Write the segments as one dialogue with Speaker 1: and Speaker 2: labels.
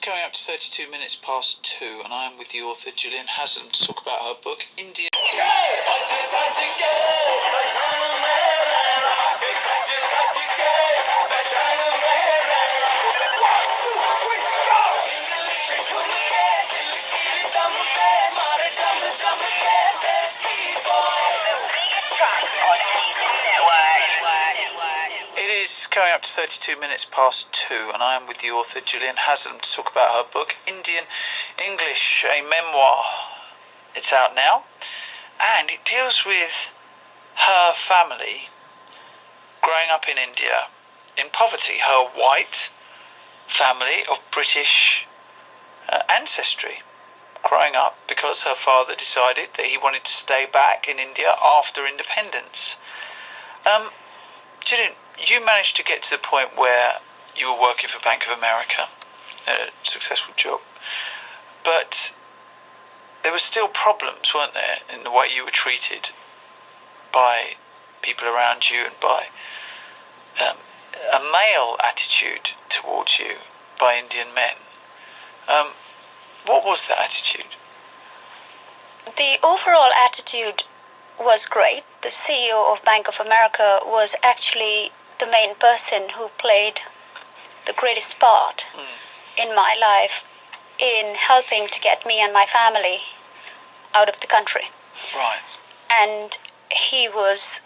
Speaker 1: coming up to 32 minutes past 2, and I am with the author Jillian Haslam to talk about her book, Indian... It is coming up to 32 minutes past 2, and I am with the author Jillian Haslam to talk about her book, Indian English, a memoir. It's out now, and it deals with her family growing up in India in poverty, her white family of British ancestry, growing up because her father decided that he wanted to stay back in India after independence. Jillian, you managed to get to the point where you were working for Bank of America, a successful job, but there were still problems, weren't there, in the way you were treated by people around you and by a male attitude towards you by Indian men. What was that attitude?
Speaker 2: The overall attitude was great. The CEO of Bank of America was actually the main person who played the greatest part in my life in helping to get me and my family out of the country.
Speaker 1: Right.
Speaker 2: And he was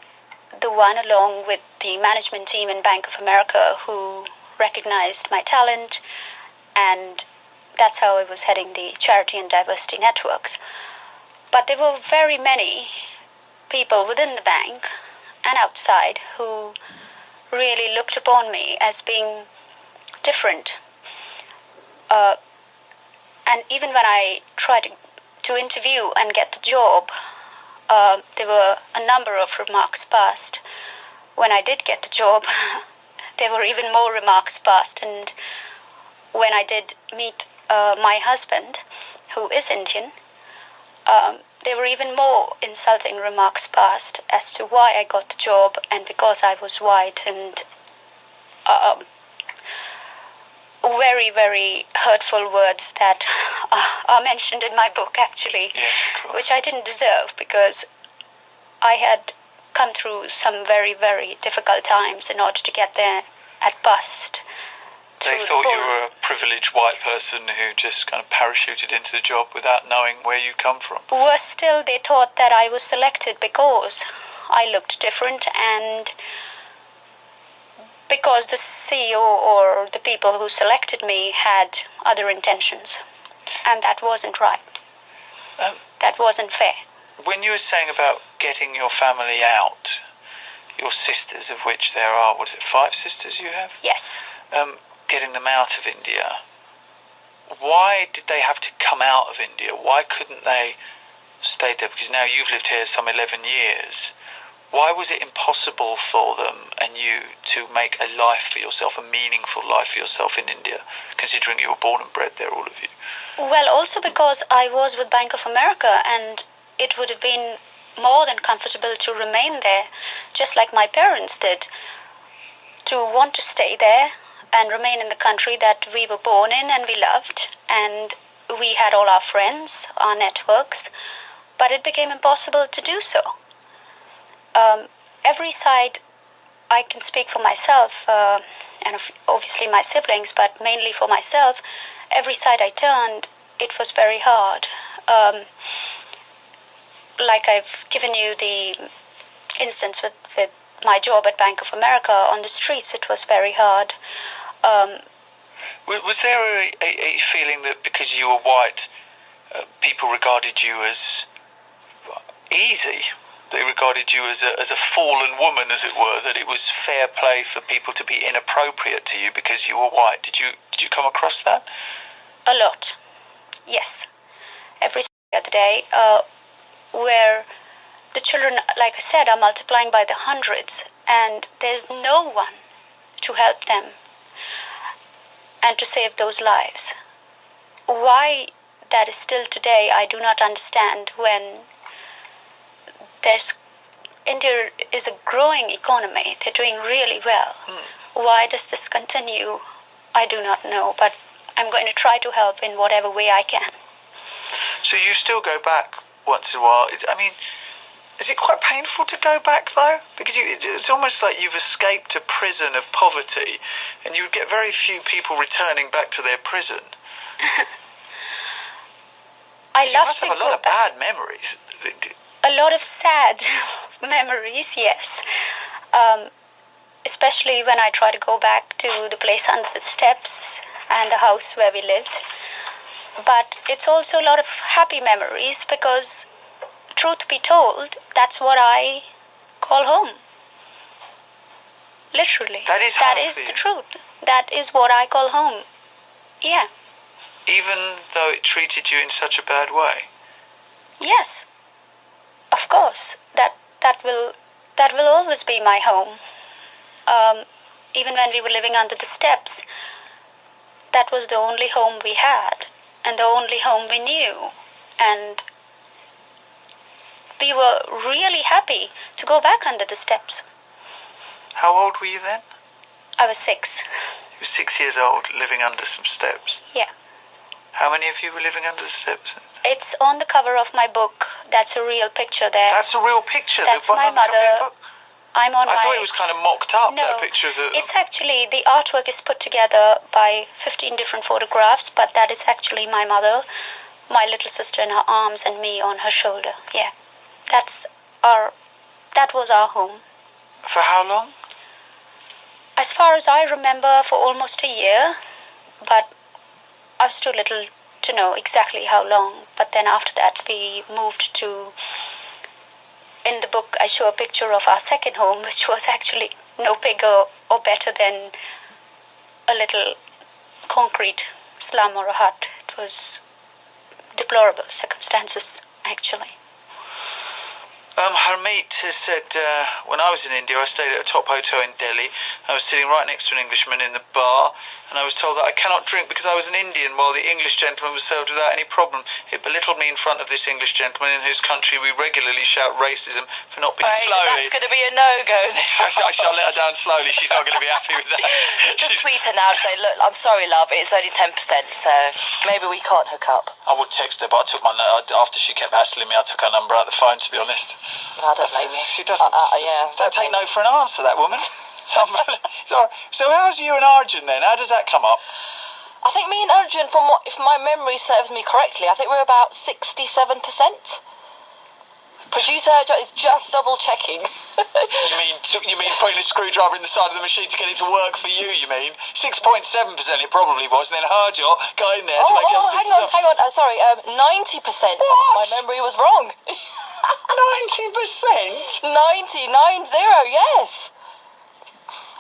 Speaker 2: the one, along with the management team in Bank of America, who recognized my talent, and that's how I was heading the charity and diversity networks. But there were very many people within the bank and outside who really looked upon me as being different. And even when I tried to interview and get the job, there were a number of remarks passed. When I did get the job, there were even more remarks passed. And when I did meet my husband, who is Indian, there were even more insulting remarks passed as to why I got the job and because I was white, and very, very hurtful words that are mentioned in my book, actually.
Speaker 1: Yes, of course.
Speaker 2: Which I didn't deserve, because I had come through some very, very difficult times in order to get there at bust.
Speaker 1: They thought you were a privileged white person who just kind of parachuted into the job without knowing where you come from.
Speaker 2: Worse still, they thought that I was selected because I looked different and because the CEO or the people who selected me had other intentions. And that wasn't right. That wasn't fair.
Speaker 1: When you were saying about getting your family out, your sisters, of which there are, 5 sisters you have?
Speaker 2: Yes.
Speaker 1: Getting them out of India, why did they have to come out of India? Why couldn't they stay there? Because now you've lived here some 11 years. Why was it impossible for them and you to make a life for yourself, a meaningful life for yourself in India, considering you were born and bred there, all of you?
Speaker 2: Well, also because I was with Bank of America, and it would have been more than comfortable to remain there, just like my parents did, to want to stay there and remain in the country that we were born in and we loved, and we had all our friends, our networks, but it became impossible to do so. Every side, I can speak for myself, and obviously my siblings, but mainly for myself, every side I turned, it was very hard. Like I've given you the instance with my job at Bank of America, on the streets it was very hard.
Speaker 1: Was there a feeling that because you were white, people regarded you as easy? They regarded you as a fallen woman, as it were, that it was fair play for people to be inappropriate to you because you were white? Did you come across that?
Speaker 2: A lot, yes. Every other day, where the children, like I said, are multiplying by the hundreds, and there's no one to help them and to save those lives. Why that is still today, I do not understand, when India is a growing economy. They're doing really well. Why does this continue? I do not know, but I'm going to try to help in whatever way I can.
Speaker 1: So you still go back once in a while. Is it quite painful to go back, though? Because it's almost like you've escaped a prison of poverty, and you would get very few people returning back to their prison.
Speaker 2: You
Speaker 1: must have a lot of bad memories.
Speaker 2: A lot of sad memories, yes. Especially when I try to go back to the place under the steps and the house where we lived. But it's also a lot of happy memories because, truth be told, that's what I call home. Literally.
Speaker 1: That is
Speaker 2: the truth. That is what I call home. Yeah.
Speaker 1: Even though it treated you in such a bad way?
Speaker 2: Yes. Of course. That will always be my home. Even when we were living under the steps, that was the only home we had and the only home we knew. And we were really happy to go back under the steps.
Speaker 1: How old were you then?
Speaker 2: I was 6.
Speaker 1: You were 6 years old, living under some steps.
Speaker 2: Yeah.
Speaker 1: How many of you were living under the steps?
Speaker 2: It's on the cover of my book. That's a real picture there.
Speaker 1: That's a real picture?
Speaker 2: That's my mother. I
Speaker 1: thought it was kind of mocked up,
Speaker 2: no,
Speaker 1: that picture of the...
Speaker 2: It's actually, the artwork is put together by 15 different photographs, but that is actually my mother, my little sister in her arms, and me on her shoulder. Yeah. That was our home.
Speaker 1: For how long?
Speaker 2: As far as I remember, for almost a year, but I was too little to know exactly how long. But then after that, we moved to... In the book, I show a picture of our second home, which was actually no bigger or better than a little concrete slum or a hut. It was deplorable circumstances, actually.
Speaker 1: Harmeet has said, when I was in India, I stayed at a top hotel in Delhi. I was sitting right next to an Englishman in the bar, and I was told that I cannot drink because I was an Indian, while the English gentleman was served without any problem. It belittled me in front of this English gentleman, in whose country we regularly shout racism for not being slowly.
Speaker 3: That's going to be a no-go.
Speaker 1: I shall let her down slowly. She's not going to be happy with that.
Speaker 3: Just tweet her now and say, look, I'm sorry, love, it's only 10%, so maybe we can't hook up.
Speaker 1: I would text her, but I took after she kept hassling me, I took her number out the phone, to be honest.
Speaker 3: I don't blame you.
Speaker 1: She doesn't take no for an answer, that woman. So how's you and Arjun then? How does that come up?
Speaker 3: I think me and Arjun, if my memory serves me correctly, I think we're about 67%. Producer is just double checking.
Speaker 1: You mean putting a screwdriver in the side of the machine to get it to work for you? You mean 6.7%? It probably was. And then Harjot got in there to make it.
Speaker 3: Hang on. Sorry, 90%.
Speaker 1: What?
Speaker 3: My memory was wrong.
Speaker 1: 90%?
Speaker 3: 90, yes.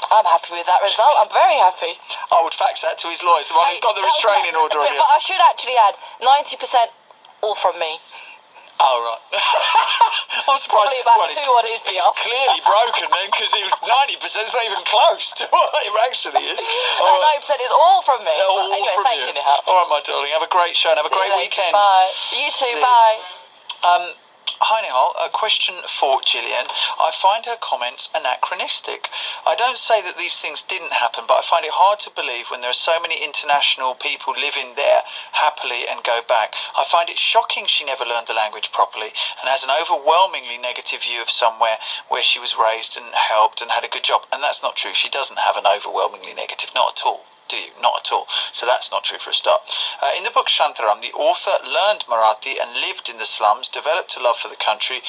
Speaker 3: I'm happy with that result. I'm very happy.
Speaker 1: I would fax that to his lawyers. The one who got the restraining order on you.
Speaker 3: But I should actually add 90% all from me.
Speaker 1: Oh, right. I'm surprised.
Speaker 3: Probably about 2 on his behalf.
Speaker 1: It's clearly broken then, because 90% is not even close to what it actually is.
Speaker 3: 90% is all from me.
Speaker 1: All
Speaker 3: anyway,
Speaker 1: from
Speaker 3: thank
Speaker 1: you.
Speaker 3: you, Nihal.
Speaker 1: All right, my darling. Have a great show and have a great weekend.
Speaker 3: Bye. You too, bye.
Speaker 1: Hi Nihal, a question for Jillian. I find her comments anachronistic. I don't say that these things didn't happen, but I find it hard to believe when there are so many international people living there happily and go back. I find it shocking she never learned the language properly and has an overwhelmingly negative view of somewhere where she was raised and helped and had a good job. And that's not true. She doesn't have an overwhelmingly negative, not at all. Do you? Not at all. So that's not true for a start. In the book Shantaram, the author learned Marathi and lived in the slums, developed a love for the country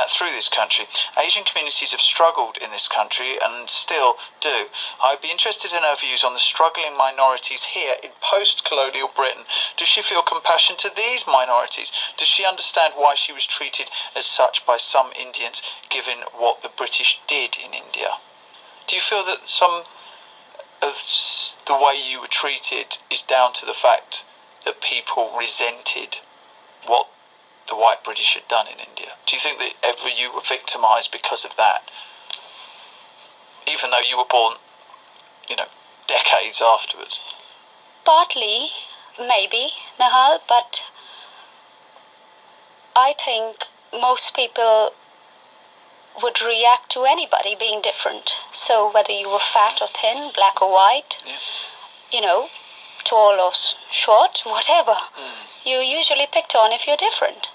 Speaker 1: through this country. Asian communities have struggled in this country and still do. I'd be interested in her views on the struggling minorities here in post-colonial Britain. Does she feel compassion to these minorities? Does she understand why she was treated as such by some Indians, given what the British did in India? Do you feel that some of the way you were treated is down to the fact that people resented what the white British had done in India? Do you think that ever you were victimised because of that? Even though you were born, decades afterwards.
Speaker 2: Partly, maybe, Nihal, but I think most people would react to anybody being different. So whether you were fat or thin, black or white, tall or short, whatever. You usually picked on if you're different.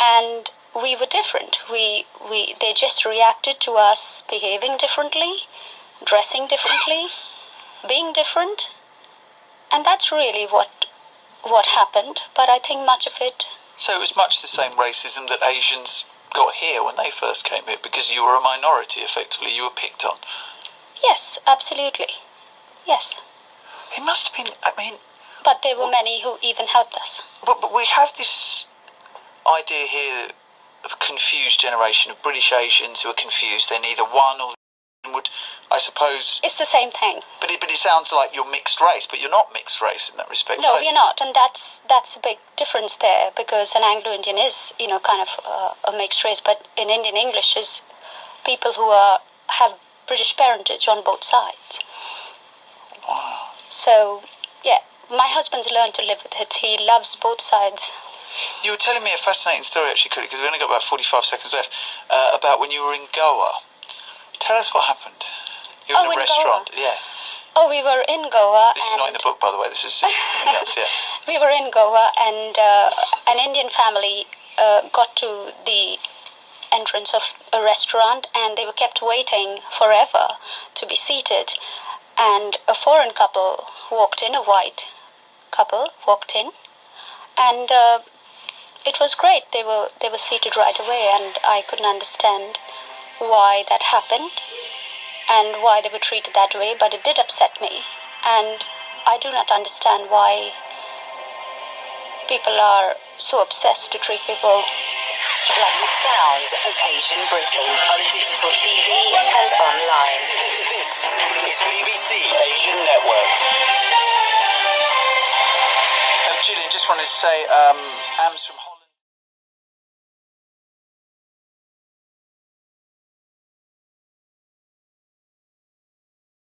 Speaker 2: And we were different. They just reacted to us behaving differently, dressing differently, being different. And that's really what happened. But I think much of it...
Speaker 1: So it was much the same racism that Asians got here when they first came here, because you were a minority, effectively. You were picked on.
Speaker 2: Yes, absolutely. Yes.
Speaker 1: It must have been, I mean...
Speaker 2: But there were many who even helped us.
Speaker 1: But we have this idea here of a confused generation of British Asians who are confused. They're neither one or the would, I suppose...
Speaker 2: It's the same thing.
Speaker 1: But it sounds like you're mixed race, but you're not mixed race in that respect.
Speaker 2: No, we're not, and that's a big difference there, because an Anglo-Indian is, kind of a mixed race, but in Indian English is people who have British parentage on both sides.
Speaker 1: Wow.
Speaker 2: So, yeah, my husband's learned to live with it. He loves both sides.
Speaker 1: You were telling me a fascinating story, actually, because we've only got about 45 seconds left, about when you were in Goa. Tell us what happened. You were in a restaurant.
Speaker 2: Goa?
Speaker 1: Yeah.
Speaker 2: Oh, we were in Goa.
Speaker 1: This is not in the book, by the way. This is something else, yeah.
Speaker 2: We were in Goa, and an Indian family got to the entrance of a restaurant, and they were kept waiting forever to be seated. And a foreign couple walked in, a white couple walked in, and it was great. They were seated right away, and I couldn't understand why that happened and why they were treated that way, but it did upset me, and I do not understand why people are so obsessed to treat people like
Speaker 4: the sound of Asian Britain on digital TV and online.
Speaker 5: This is BBC Asian Network.
Speaker 1: Jillian, just wanted to say, Am's from Holland.